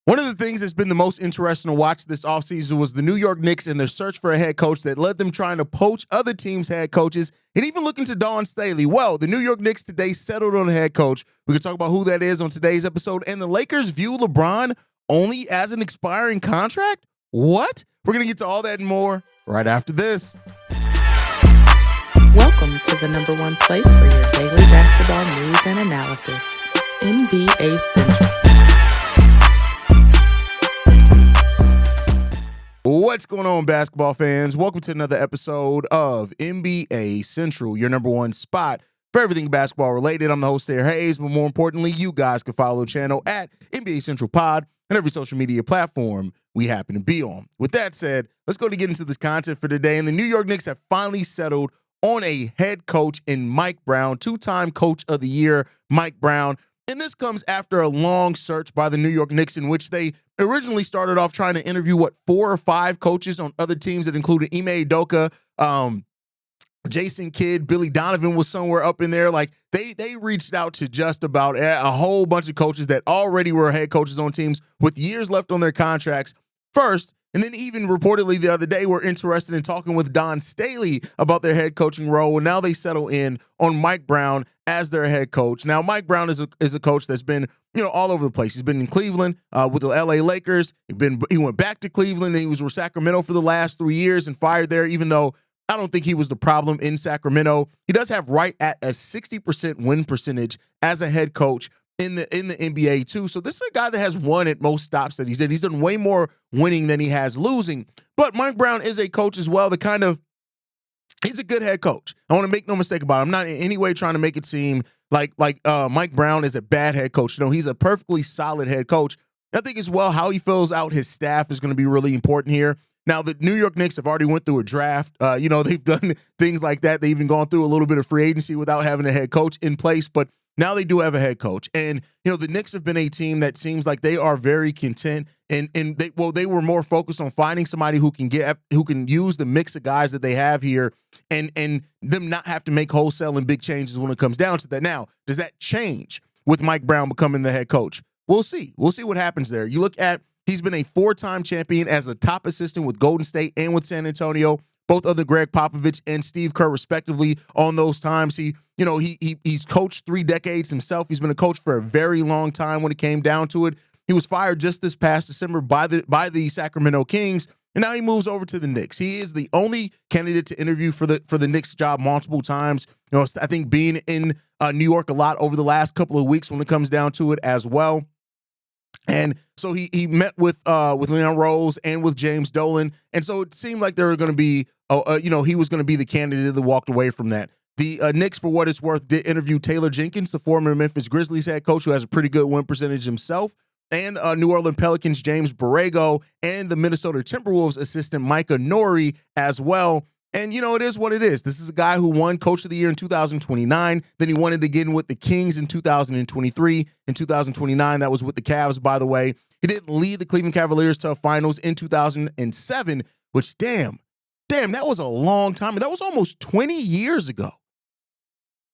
One of the things that's been the most interesting to watch this offseason was the New York Knicks and their search for a head coach that led them trying to poach other teams' head coaches and even looking to Dawn Staley. Well, the New York Knicks today settled on a head coach. We can talk about who that is on today's episode. And the Lakers view LeBron only as an expiring contract? What? We're going to get to all that and more right after this. Welcome to the number one place for your daily basketball news and analysis, NBA Central. What's going on, basketball fans? Welcome to another episode of NBA Central, your number one spot for everything basketball related. I'm the host there, Haize, but more importantly, you guys can follow the channel at NBA Central Pod and every social media platform we happen to be on. With that said, let's go to get into this content for today. And the New York Knicks have finally settled on a head coach in Mike Brown, two-time coach of the year, Mike Brown. And this comes after a long search by the New York Knicks in which they originally started off trying to interview, 4 or 5 coaches on other teams that included Ime Udoka, Jason Kidd, Billy Donovan was somewhere up in there. Like they reached out to just about a whole bunch of coaches that already were head coaches on teams with years left on their contracts first. And then even reportedly the other day were interested in talking with Dawn Staley about their head coaching role. And now they settle in on Mike Brown as their head coach. Now, Mike Brown is a coach that's been, all over the place. He's been in Cleveland with the LA Lakers. He went back to Cleveland and he was with Sacramento for the last 3 years and fired there, even though I don't think he was the problem in Sacramento. He does have right at a 60% win percentage as a head coach in the NBA too. So this is a guy that has won at most stops that he's did. He's done way more winning than he has losing. But Mike Brown is a coach as well. He's a good head coach. I want to make no mistake about it. I'm not in any way trying to make it seem like Mike Brown is a bad head coach. No, he's a perfectly solid head coach. I think as well how he fills out his staff is going to be really important here. Now, the New York Knicks have already went through a draft. They've done things like that. They've even gone through a little bit of free agency without having a head coach in place. But now they do have a head coach. And, the Knicks have been a team that seems like they are very content. And they were more focused on finding somebody who can use the mix of guys that they have here and them not have to make wholesale and big changes when it comes down to that. Now, does that change with Mike Brown becoming the head coach? We'll see. We'll see what happens there. You look at, he's been a 4-time champion as a top assistant with Golden State and with San Antonio, both under Greg Popovich and Steve Kerr, respectively, on those times. He's coached 3 decades himself. He's been a coach for a very long time when it came down to it. He was fired just this past December by the Sacramento Kings, and now he moves over to the Knicks. He is the only candidate to interview for the Knicks job multiple times. I think being in New York a lot over the last couple of weeks when it comes down to it as well. And so he met with Leon Rose and with James Dolan, and so it seemed like they were going to be, he was going to be the candidate that walked away from that. The Knicks, for what it's worth, did interview Taylor Jenkins, the former Memphis Grizzlies head coach, who has a pretty good win percentage himself, and New Orleans Pelicans James Borrego, and the Minnesota Timberwolves assistant Micah Nori as well. And, it is what it is. This is a guy who won Coach of the Year in 2029. Then he won it again with the Kings in 2023. In 2029, that was with the Cavs, by the way. He didn't lead the Cleveland Cavaliers to a finals in 2007, which, damn, that was a long time. That was almost 20 years ago.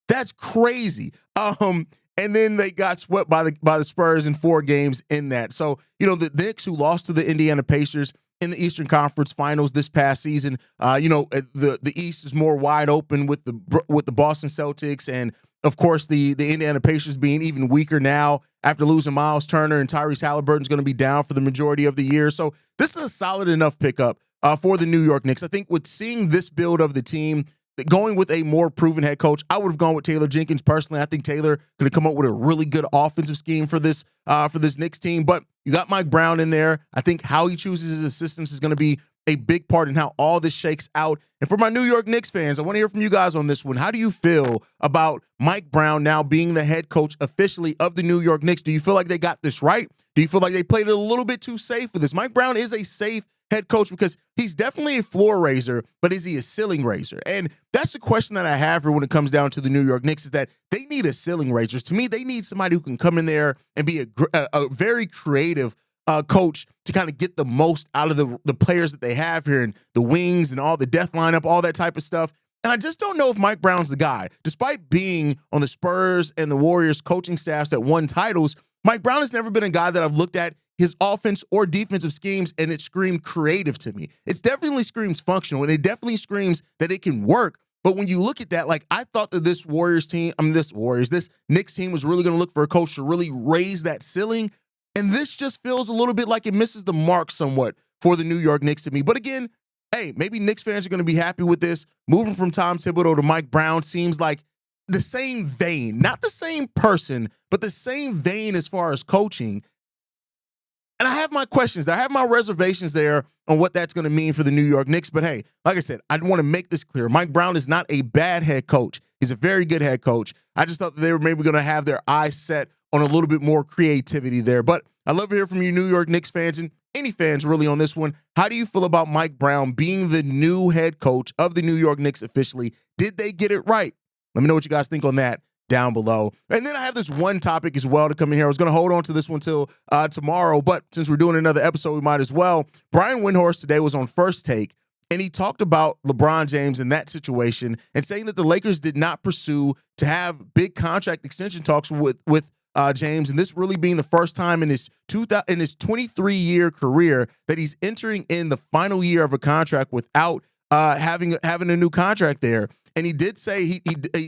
That's crazy. And then they got swept by the Spurs in 4 games in that. So, the Knicks, who lost to the Indiana Pacers in the Eastern Conference Finals this past season, the East is more wide open with the Boston Celtics, and of course the Indiana Pacers being even weaker now after losing Miles Turner, and Tyrese Halliburton's going to be down for the majority of the year. So this is a solid enough pickup for the New York Knicks. I think with seeing this build of the team, going with a more proven head coach, I would have gone with Taylor Jenkins personally. I think Taylor could have come up with a really good offensive scheme for this Knicks team. But you got Mike Brown in there. I think how he chooses his assistants is going to be a big part in how all this shakes out. And for my New York Knicks fans, I want to hear from you guys on this one. How do you feel about Mike Brown now being the head coach officially of the New York Knicks? Do you feel like they got this right? Do you feel like they played it a little bit too safe for this? Mike Brown is a safe head coach because he's definitely a floor raiser, but is he a ceiling raiser? And that's the question that I have here when it comes down to the New York Knicks, is that they need a ceiling raiser. To me, they need somebody who can come in there and be a very creative coach to kind of get the most out of the players that they have here, and the wings and all the death lineup, all that type of stuff. And I just don't know if Mike Brown's the guy. Despite being on the Spurs and the Warriors coaching staffs that won titles, Mike Brown has never been a guy that I've looked at his offense or defensive schemes, and it screamed creative to me. It definitely screams functional, and it definitely screams that it can work. But when you look at that, like, I thought that this Knicks team was really going to look for a coach to really raise that ceiling. And this just feels a little bit like it misses the mark somewhat for the New York Knicks to me. But again, hey, maybe Knicks fans are going to be happy with this. Moving from Tom Thibodeau to Mike Brown seems like the same vein, not the same person, but the same vein as far as coaching. And I have my questions. I have my reservations there on what that's going to mean for the New York Knicks. But hey, like I said, I want to make this clear. Mike Brown is not a bad head coach. He's a very good head coach. I just thought that they were maybe going to have their eyes set on a little bit more creativity there. But I love to hear from you New York Knicks fans and any fans really on this one. How do you feel about Mike Brown being the new head coach of the New York Knicks officially? Did they get it right? Let me know what you guys think on that down below. And then I have this one topic as well to come in here. I was going to hold on to this one till tomorrow, but since we're doing another episode, we might as well. Brian Windhorst today was on First Take, and he talked about LeBron James and that situation and saying that the Lakers did not pursue to have big contract extension talks with James, and this really being the first time in his 23-year career that he's entering in the final year of a contract without having a new contract there. And he did say he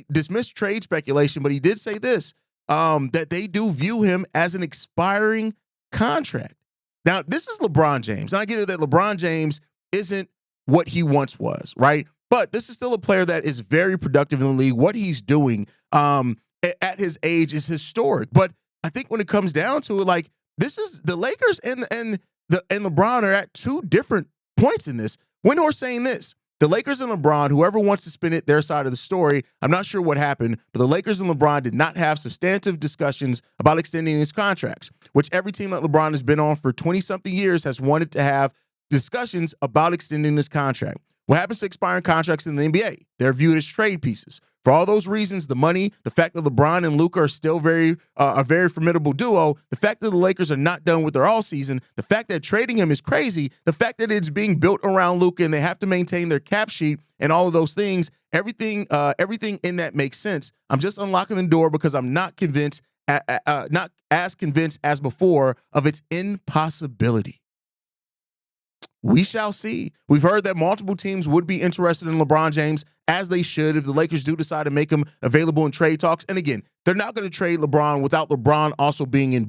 dismissed trade speculation, but he did say this, that they do view him as an expiring contract. Now, this is LeBron James. And I get it that LeBron James isn't what he once was, right? But this is still a player that is very productive in the league. What he's doing at his age is historic. But I think when it comes down to it, like, this is the Lakers and LeBron are at two different points in this. Windhorst saying this. The Lakers and LeBron, whoever wants to spin it their side of the story, I'm not sure what happened, but the Lakers and LeBron did not have substantive discussions about extending his contracts, which every team that LeBron has been on for 20-something years has wanted to have discussions about extending his contract. What happens to expiring contracts in the NBA? They're viewed as trade pieces. For all those reasons, the money, the fact that LeBron and Luka are still a very formidable duo, the fact that the Lakers are not done with their all season, the fact that trading him is crazy, the fact that it's being built around Luka and they have to maintain their cap sheet and all of those things, everything in that makes sense. I'm just unlocking the door because I'm not not as convinced as before of its impossibility. We shall see. We've heard that multiple teams would be interested in LeBron James, as they should if the Lakers do decide to make him available in trade talks. And again, they're not going to trade LeBron without LeBron also being on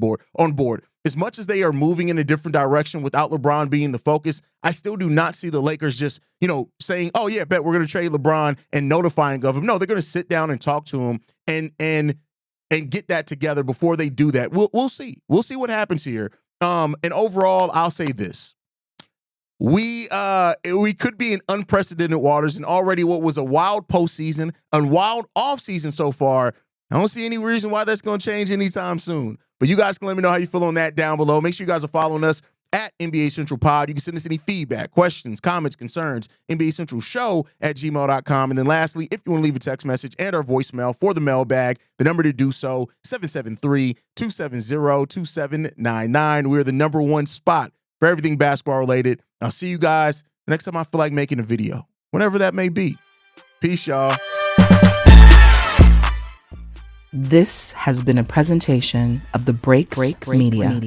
board. As much as they are moving in a different direction without LeBron being the focus, I still do not see the Lakers just, saying, oh, yeah, bet we're going to trade LeBron and notifying of him. No, they're going to sit down and talk to him and get that together before they do that. We'll see. We'll see what happens here. And overall, I'll say this. We could be in unprecedented waters, and already what was a wild postseason, a wild offseason so far. I don't see any reason why that's going to change anytime soon. But you guys can let me know how you feel on that down below. Make sure you guys are following us at NBA Central Pod. You can send us any feedback, questions, comments, concerns, NBA Central Show at gmail.com. And then lastly, if you want to leave a text message and our voicemail for the mailbag, the number to do so, 773-270-2799. We're the number one spot for everything basketball related. I'll see you guys the next time I feel like making a video, whenever that may be. Peace, y'all. This has been a presentation of the Breaks Media.